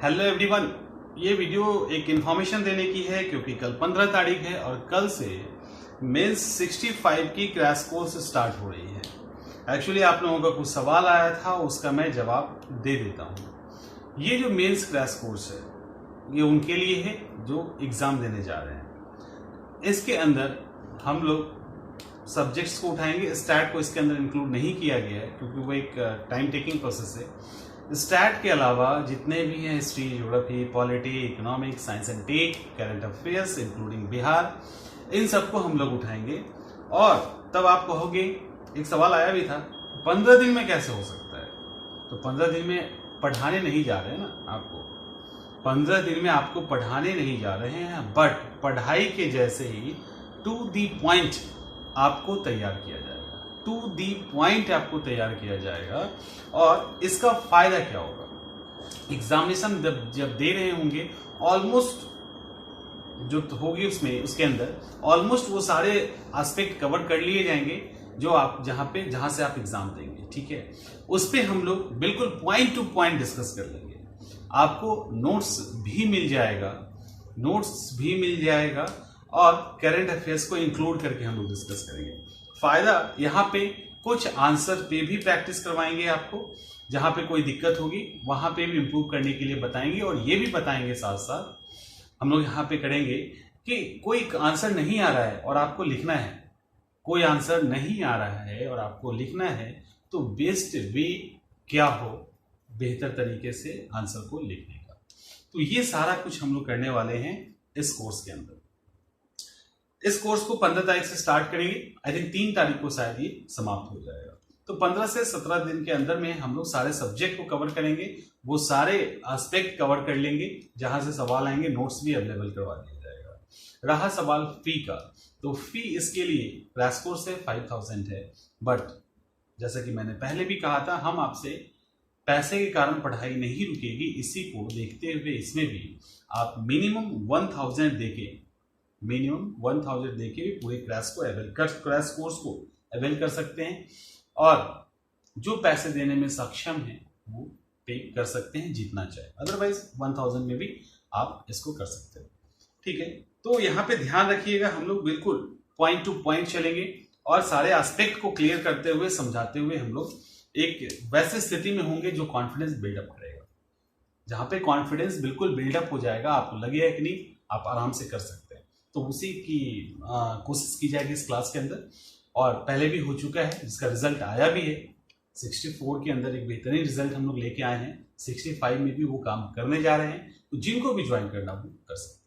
Hello everyone, ये video एक information देने की है क्योंकि कल 15 तारीख है और कल से मेंस 65 की क्रैश कोर्स स्टार्ट हो रही है। एक्चुअली आप लोगों का कुछ सवाल आया था, उसका मैं जवाब दे देता हूँ। ये जो मेंस क्रैश कोर्स है ये उनके लिए है जो एग्ज़ाम देने जा रहे हैं। इसके अंदर हम लोग सब्जेक्ट्स को उठाएंगे। स्टैट को इसके अंदर इंक्लूड नहीं किया गया है क्योंकि वो एक टाइम टेकिंग प्रोसेस है। स्टैट के अलावा जितने भी हैं history, geography, polity, economics, science and tech, current affairs including Bihar, इन सबको हम लोग उठाएंगे। और तब आप कहोगे, एक सवाल आया भी था, 15 दिन में कैसे हो सकता है? तो 15 दिन में पढ़ाने नहीं जा रहे हैं ना आपको, 15 दिन में आपको पढ़ाने नहीं जा रहे हैं, बट पढ़ाई के जैसे ही टू दी पॉइंट आपको तैयार किया जाएगा। टू दी पॉइंट आपको तैयार किया जाएगा। और इसका फायदा क्या होगा? एग्जामिनेशन जब दे रहे होंगे, ऑलमोस्ट जो होगी उसके अंदर ऑलमोस्ट वो सारे एस्पेक्ट कवर कर लिए जाएंगे जो आप जहां से आप एग्जाम देंगे। ठीक है, उस पे हम लोग बिल्कुल पॉइंट टू पॉइंट डिस्कस कर लेंगे। आपको नोट्स भी मिल जाएगा और करंट अफेयर्स को इंक्लूड करके हम लोग डिस्कस करेंगे। फायदा यहाँ पे कुछ आंसर पे भी प्रैक्टिस करवाएंगे आपको, जहां पे कोई दिक्कत होगी वहां पे भी इंप्रूव करने के लिए बताएंगे। और ये भी बताएंगे साथ साथ हम लोग यहाँ पे करेंगे कि कोई आंसर नहीं आ रहा है और आपको लिखना है, कोई आंसर नहीं आ रहा है और आपको लिखना है, तो बेस्ट वे क्या हो बेहतर तरीके से आंसर को लिखने का। तो ये सारा कुछ हम लोग करने वाले हैं इस कोर्स के अंदर। इस कोर्स को 15 तारीख से स्टार्ट करेंगे। आई थिंक 3 तारीख को शायद ये समाप्त हो जाएगा। तो 15 से 17 दिन के अंदर में हम लोग सारे सब्जेक्ट को कवर करेंगे, वो सारे एस्पेक्ट कवर कर लेंगे। जहां से सवाल आएंगे नोट्स भी अवेलेबल करवा दिया जाएगा। रहा सवाल फी का, तो फी इसके लिए क्रैश कोर्स है 5000 है, बट जैसा कि मैंने पहले भी कहा था, हम आपसे पैसे के कारण पढ़ाई नहीं रुकेगी। इसी को देखते हुए इसमें भी आप मिनिमम 1000 देके भी पूरे क्रैश कोर्स को अवेल कर सकते हैं। और जो पैसे देने में सक्षम हैं वो पे कर सकते हैं जितना चाहे, अदरवाइज 1000 में भी आप इसको कर सकते हैं। ठीक है, तो यहाँ पे ध्यान रखिएगा, हम लोग बिल्कुल पॉइंट टू पॉइंट चलेंगे और सारे एस्पेक्ट को क्लियर करते हुए, समझाते हुए हम लोग एक वैसे स्थिति में होंगे जो कॉन्फिडेंस बिल्डअप करेगा। जहां पे कॉन्फिडेंस बिल्कुल बिल्डअप हो जाएगा, आपको लगेगा कि नहीं आप आराम से कर सकते हैं, तो उसी की कोशिश की जाएगी इस क्लास के अंदर। और पहले भी हो चुका है, जिसका रिजल्ट आया भी है। 64 के अंदर एक बेहतरीन रिजल्ट हम लोग लेके आए हैं। 65 में भी वो काम करने जा रहे हैं, तो जिनको भी ज्वाइन करना वो कर सकते हैं।